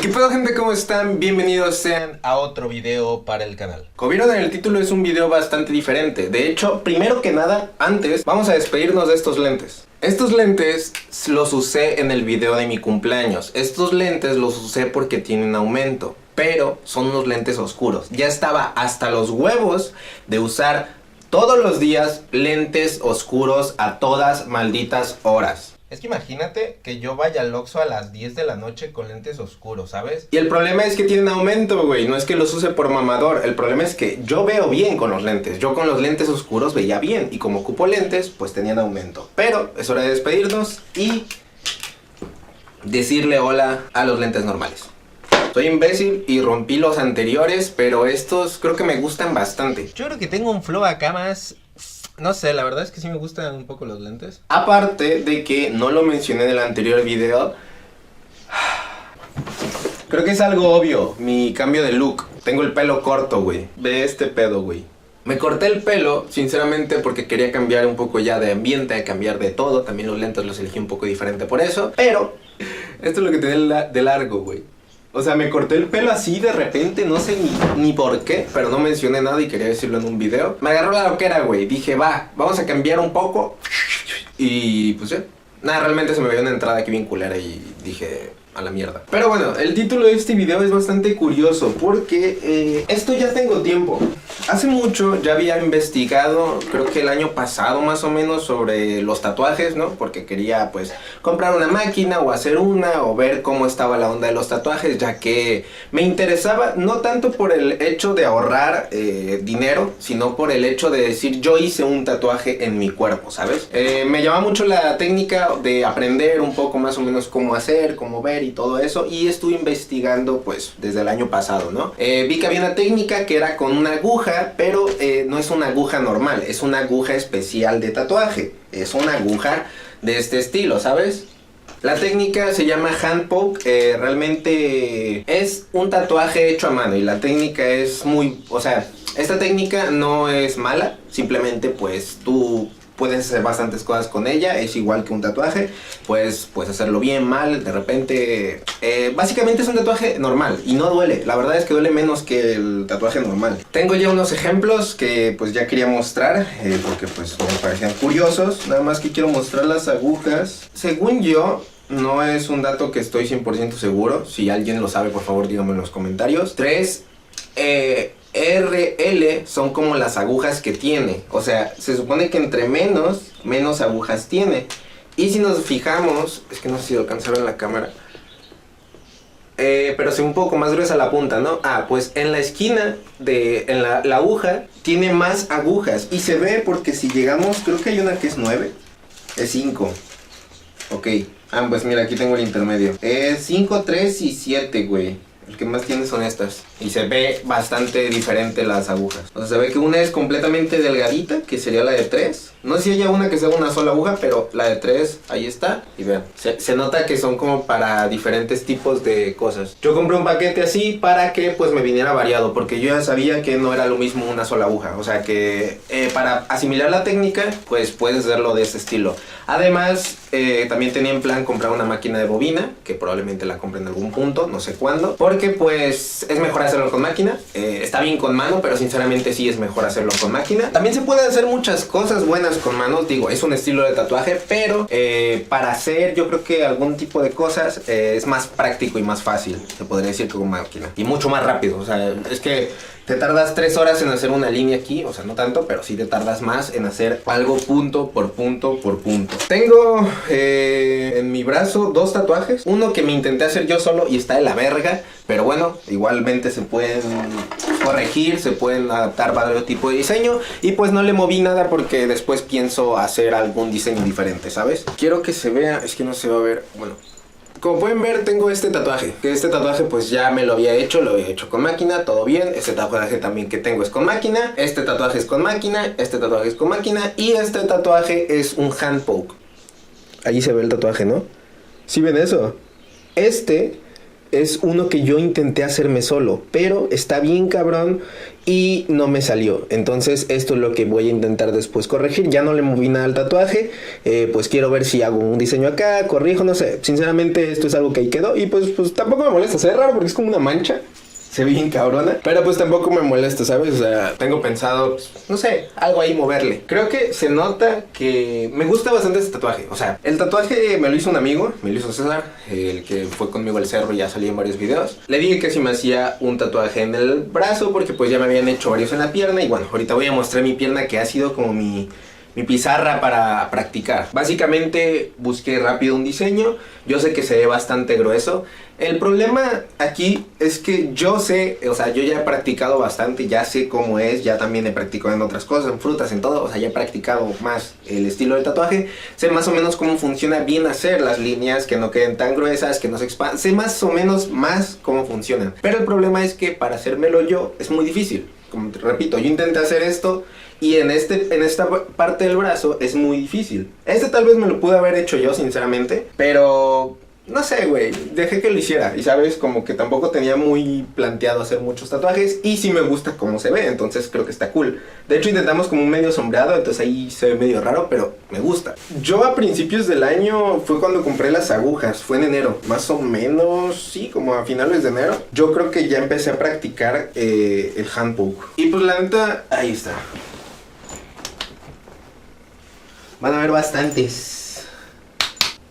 ¿Qué pedo, gente? ¿Cómo están? Bienvenidos sean a otro video para el canal. Como vieron en el título, es un video bastante diferente. De hecho, primero que nada, antes vamos a despedirnos de estos lentes. Estos lentes los usé en el video de mi cumpleaños. Estos lentes los usé porque tienen aumento, pero son unos lentes oscuros. Ya estaba hasta los huevos de usar todos los días lentes oscuros a todas malditas horas. Es que imagínate que yo vaya al Oxxo a las 10 de la noche con lentes oscuros, ¿sabes? Y el problema es que tienen aumento, güey. No es que los use por mamador. El problema es que yo veo bien con los lentes. Yo con los lentes oscuros veía bien. Y como ocupo lentes, pues tenían aumento. Pero es hora de despedirnos y decirle hola a los lentes normales. Soy imbécil y rompí los anteriores, pero estos creo que me gustan bastante. Yo creo que tengo un flow acá más... No sé, la verdad es que sí me gustan un poco los lentes. Aparte de que no lo mencioné en el anterior video, creo que es algo obvio, mi cambio de look. Tengo el pelo corto, güey. Ve este pedo, güey. Me corté el pelo, sinceramente, porque quería cambiar un poco ya de ambiente, cambiar de todo. También los lentes los elegí un poco diferente por eso. Pero esto es lo que tenía de largo, güey. O sea, me corté el pelo así de repente, no sé ni por qué, pero no mencioné nada y quería decirlo en un video. Me agarró la loquera, güey. Dije, va, vamos a cambiar un poco. Y pues ya. Nada, realmente se me veía una entrada aquí bien culera y dije... a la mierda. Pero bueno, el título de este video es bastante curioso porque esto ya tengo tiempo. Hace mucho ya había investigado, creo que el año pasado más o menos, sobre los tatuajes, ¿no? Porque quería pues comprar una máquina o hacer una o ver cómo estaba la onda de los tatuajes, ya que me interesaba no tanto por el hecho de ahorrar dinero, sino por el hecho de decir yo hice un tatuaje en mi cuerpo, ¿sabes? Me llama mucho la técnica de aprender un poco más o menos cómo hacer, cómo ver y todo eso, y estuve investigando pues desde el año pasado, ¿no? Vi que había una técnica que era con una aguja, pero no es una aguja normal, es una aguja especial de tatuaje, es una aguja de este estilo, ¿sabes? La técnica se llama hand poke, realmente es un tatuaje hecho a mano y la técnica es muy, o sea, esta técnica no es mala, simplemente pues tú puedes hacer bastantes cosas con ella, es igual que un tatuaje, puedes hacerlo bien, mal, de repente... básicamente es un tatuaje normal y no duele, la verdad es que duele menos que el tatuaje normal. Tengo ya unos ejemplos que pues ya quería mostrar, porque pues me parecían curiosos, nada más que quiero mostrar las agujas. Según yo, no es un dato que estoy 100% seguro, si alguien lo sabe por favor díganme en los comentarios. 3 RL son como las agujas que tiene. O sea, se supone que entre menos agujas tiene. Y si nos fijamos, es que no sé si alcanzaron la cámara, pero se ve un poco más gruesa la punta, ¿no? Ah, pues en la esquina en la aguja tiene más agujas. Y se ve porque si llegamos, creo que hay una que es 9, es 5. Ok, pues mira, aquí tengo el intermedio. Es 5, 3 y 7, güey. El que más tiene son estas. Y se ve bastante diferente las agujas. O sea, se ve que una es completamente delgadita, que sería la de 3. No sé si haya una que sea una sola aguja, pero la de 3, ahí está. Y vean, se nota que son como para diferentes tipos de cosas. Yo compré un paquete así para que pues me viniera variado, porque yo ya sabía que no era lo mismo una sola aguja. O sea que para asimilar la técnica, pues puedes hacerlo de este estilo. Además, también tenía en plan comprar una máquina de bobina, que probablemente la compre en algún punto, no sé cuándo. Porque pues es mejor hacerlo con máquina. Está bien con mano, pero sinceramente sí es mejor hacerlo con máquina. También se pueden hacer muchas cosas buenas con manos, digo, es un estilo de tatuaje, pero para hacer yo creo que algún tipo de cosas es más práctico y más fácil, se podría decir, que con máquina. Y mucho más rápido, o sea, es que te tardas 3 horas en hacer una línea aquí, o sea, no tanto, pero sí te tardas más en hacer algo punto por punto por punto. Tengo en mi brazo 2 tatuajes, uno que me intenté hacer yo solo y está de la verga, pero bueno, igualmente se pueden corregir, se pueden adaptar para otro tipo de diseño y pues no le moví nada porque después pienso hacer algún diseño diferente, ¿sabes? Quiero que se vea, es que no se va a ver, bueno. Como pueden ver, tengo este tatuaje, que este tatuaje pues ya me lo había hecho con máquina, todo bien. Este tatuaje también que tengo es con máquina, este tatuaje es con máquina, este tatuaje es con máquina y este tatuaje es un hand poke. Ahí se ve el tatuaje, ¿no? ¿Sí ven eso? Este es uno que yo intenté hacerme solo, pero está bien cabrón y no me salió. Entonces esto es lo que voy a intentar después corregir. Ya no le moví nada al tatuaje, pues quiero ver si hago un diseño acá, corrijo, no sé. Sinceramente esto es algo que ahí quedó y pues tampoco me molesta. Se ve raro porque es como una mancha. Se ve bien cabrona, pero pues tampoco me molesta, ¿sabes? O sea, tengo pensado, pues, no sé, algo ahí moverle. Creo que se nota que me gusta bastante este tatuaje. O sea, el tatuaje me lo hizo un amigo, me lo hizo César, el que fue conmigo al cerro y ya salí en varios videos. Le dije que si me hacía un tatuaje en el brazo porque pues ya me habían hecho varios en la pierna. Y bueno, ahorita voy a mostrar mi pierna, que ha sido como mi pizarra para practicar. Básicamente busqué rápido un diseño. Yo sé que se ve bastante grueso. El problema aquí es que yo sé, o sea, yo ya he practicado bastante, ya sé cómo es, ya también he practicado en otras cosas, en frutas, en todo, o sea, ya he practicado más el estilo del tatuaje, sé más o menos cómo funciona bien hacer las líneas, que no queden tan gruesas, que no se expandan, sé más o menos más cómo funcionan. Pero el problema es que para hacérmelo yo es muy difícil. Como te repito, yo intenté hacer esto y en esta parte del brazo es muy difícil. Este tal vez me lo pude haber hecho yo, sinceramente, pero no sé, güey, dejé que lo hiciera. Y sabes, como que tampoco tenía muy planteado hacer muchos tatuajes. Y sí me gusta cómo se ve, entonces creo que está cool. De hecho intentamos como un medio sombreado, entonces ahí se ve medio raro, pero me gusta. Yo a principios del año fue cuando compré las agujas, fue en enero. Más o menos, sí, como a finales de enero. Yo creo que ya empecé a practicar el handpoke. Y pues la neta, ahí está. Van a ver bastantes.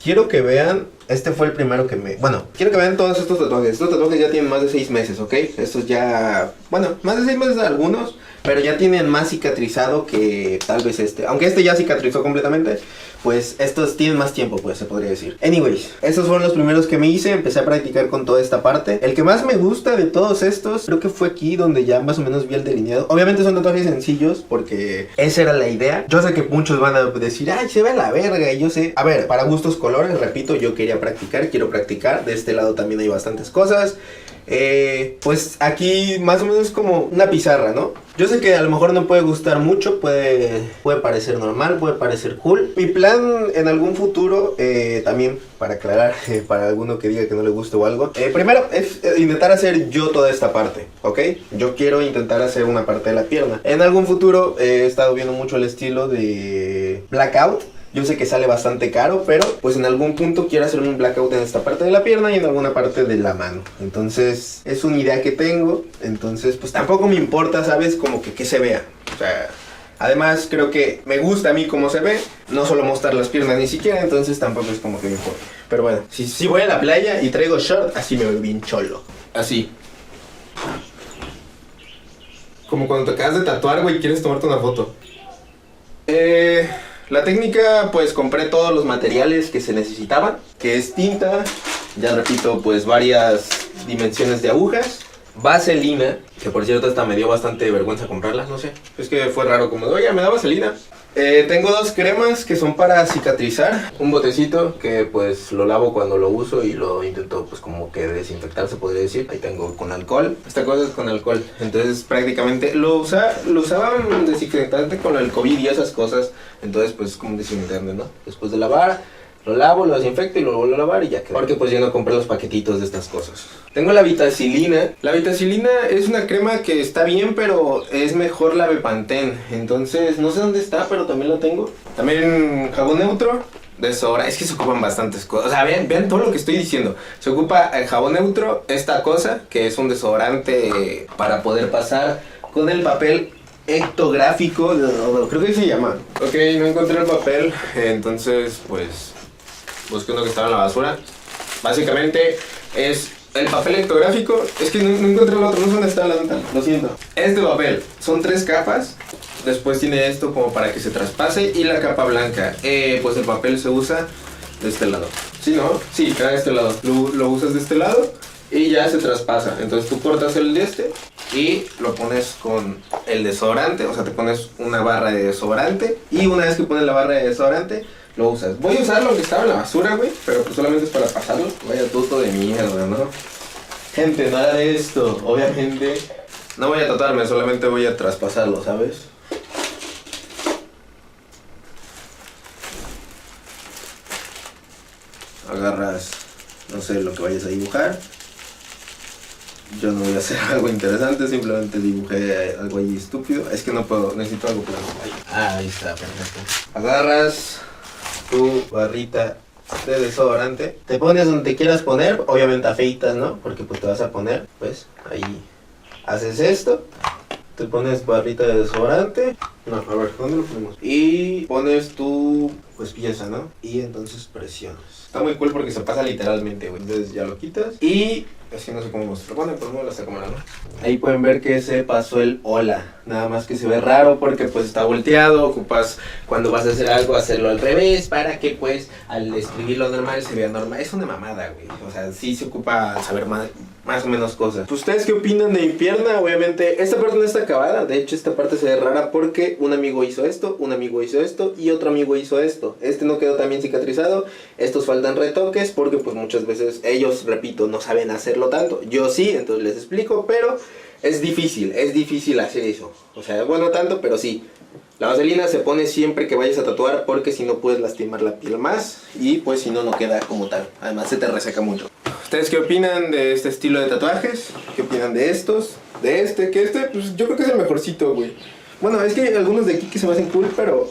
Quiero que vean, este fue el primero que bueno, quiero que vean todos estos tatuajes. Estos tatuajes ya tienen más de 6 meses, ¿ok? Estos ya, bueno, más de 6 meses algunos, pero ya tienen más cicatrizado que tal vez este. Aunque este ya cicatrizó completamente, pues estos tienen más tiempo, pues se podría decir. Anyways, estos fueron los primeros que me hice. Empecé a practicar con toda esta parte. El que más me gusta de todos estos, creo que fue aquí donde ya más o menos vi el delineado. Obviamente son tatuajes sencillos porque esa era la idea. Yo sé que muchos van a decir, ay, se ve a la verga, y yo sé. A ver, para gustos colores, repito, yo quería practicar, quiero practicar. De este lado también hay bastantes cosas. Pues aquí más o menos como una pizarra, ¿no? Yo sé que a lo mejor no puede gustar mucho, puede parecer normal, puede parecer cool. Mi plan en algún futuro, también para aclarar, para alguno que diga que no le guste o algo, primero es intentar hacer yo toda esta parte, ¿ok? Yo quiero intentar hacer una parte de la pierna. En algún futuro he estado viendo mucho el estilo de blackout. Yo sé que sale bastante caro, pero pues en algún punto quiero hacer un blackout en esta parte de la pierna y en alguna parte de la mano. Entonces es una idea que tengo. Entonces pues tampoco me importa, ¿sabes? Como que se vea. O sea, además creo que me gusta a mí cómo se ve. No solo mostrar las piernas ni siquiera, entonces tampoco es como que me importa. Pero bueno, si voy a la playa y traigo short, así me veo bien cholo. Así. Como cuando te acabas de tatuar, güey, quieres tomarte una foto. La técnica, pues compré todos los materiales que se necesitaban, que es tinta, ya repito, pues varias dimensiones de agujas, vaselina, que por cierto esta me dio bastante vergüenza comprarla, no sé, es que fue raro como, oye, me da vaselina. Tengo 2 cremas que son para cicatrizar, un botecito que pues lo lavo cuando lo uso y lo intento pues como que desinfectar, se podría decir. Ahí tengo con alcohol, esta cosa es con alcohol, entonces prácticamente lo usaban desinfectante con el COVID y esas cosas, entonces pues como desinfectante, ¿no? Después de lavar, lo lavo, lo desinfecto y lo vuelvo a lavar y ya quedó. Porque pues yo no compré los paquetitos de estas cosas. Tengo la vitacilina. La vitacilina es una crema que está bien, pero es mejor la Bepanthen. Entonces, no sé dónde está, pero también la tengo. También jabón neutro. Desodorante. Es que se ocupan bastantes cosas. O sea, vean todo lo que estoy diciendo. Se ocupa el jabón neutro, esta cosa, que es un desodorante para poder pasar con el papel ectográfico. Creo que se llama. Ok, no encontré el papel. Entonces, pues busqué uno que estaba en la basura. Básicamente es el papel ectográfico. Es que no encontré el otro, no sé dónde está la neta, lo siento. Este papel, son 3 capas. Después tiene esto como para que se traspase. Y la capa blanca, pues el papel se usa de este lado. ¿Sí, no? Sí, de este lado. Lo usas de este lado y ya se traspasa. Entonces tú cortas el de este y lo pones con el desodorante. O sea, te pones una barra de desodorante. Y una vez que pones la barra de desodorante, lo usas. Voy a usar lo que estaba en la basura, güey, pero pues solamente es para pasarlo. Vaya tuto de mierda, ¿no? Gente, nada de esto. Obviamente no voy a tatuarme, solamente voy a traspasarlo, ¿sabes? Agarras, no sé, lo que vayas a dibujar. Yo no voy a hacer algo interesante, simplemente dibujé algo ahí estúpido. Es que no puedo, necesito algo plano. Ahí está, perfecto. Agarras tu barrita de desodorante, te pones donde te quieras poner, obviamente afeitas, ¿no? Porque pues te vas a poner, pues ahí haces esto, te pones barrita de desodorante, no, a ver, ¿dónde lo ponemos? Y pones tu pues pieza, ¿no? Y entonces presionas. Está muy cool porque se pasa literalmente, güey. Entonces ya lo quitas y es que no sé cómo mostrarlo. Bueno, pues no la cámara, ¿no? Ahí pueden ver que se pasó el hola. Nada más que se ve raro porque pues está volteado. Ocupas cuando vas a hacer algo hacerlo al revés para que pues al escribirlo normal se vea normal. Es una mamada, güey. O sea, sí se ocupa saber más o menos cosas. Pues, ¿ustedes qué opinan de mi pierna? Obviamente esta parte no está acabada. De hecho esta parte se ve rara porque un amigo hizo esto, un amigo hizo esto y otro amigo hizo esto. Este no quedó tan bien cicatrizado. Estos faltan retoques porque pues muchas veces ellos, repito, no saben hacerlo tanto. Yo sí, entonces les explico, pero es difícil hacer eso. O sea, bueno tanto, pero sí. La vaselina se pone siempre que vayas a tatuar porque si no puedes lastimar la piel más y pues si no, no queda como tal. Además se te reseca mucho. ¿Ustedes qué opinan de este estilo de tatuajes? ¿Qué opinan de estos? De este, que este, pues yo creo que es el mejorcito, güey. Bueno, es que hay algunos de aquí que se me hacen cool, pero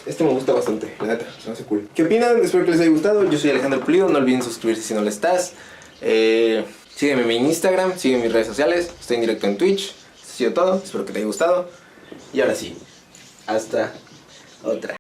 este me gusta bastante, la neta, se me hace cool. ¿Qué opinan? Espero que les haya gustado. Yo soy Alejandro Pulido, no olviden suscribirse si no lo estás. Sígueme en mi Instagram, sígueme en mis redes sociales, estoy en directo en Twitch. Esto ha sido todo, espero que te haya gustado. Y ahora sí, hasta otra.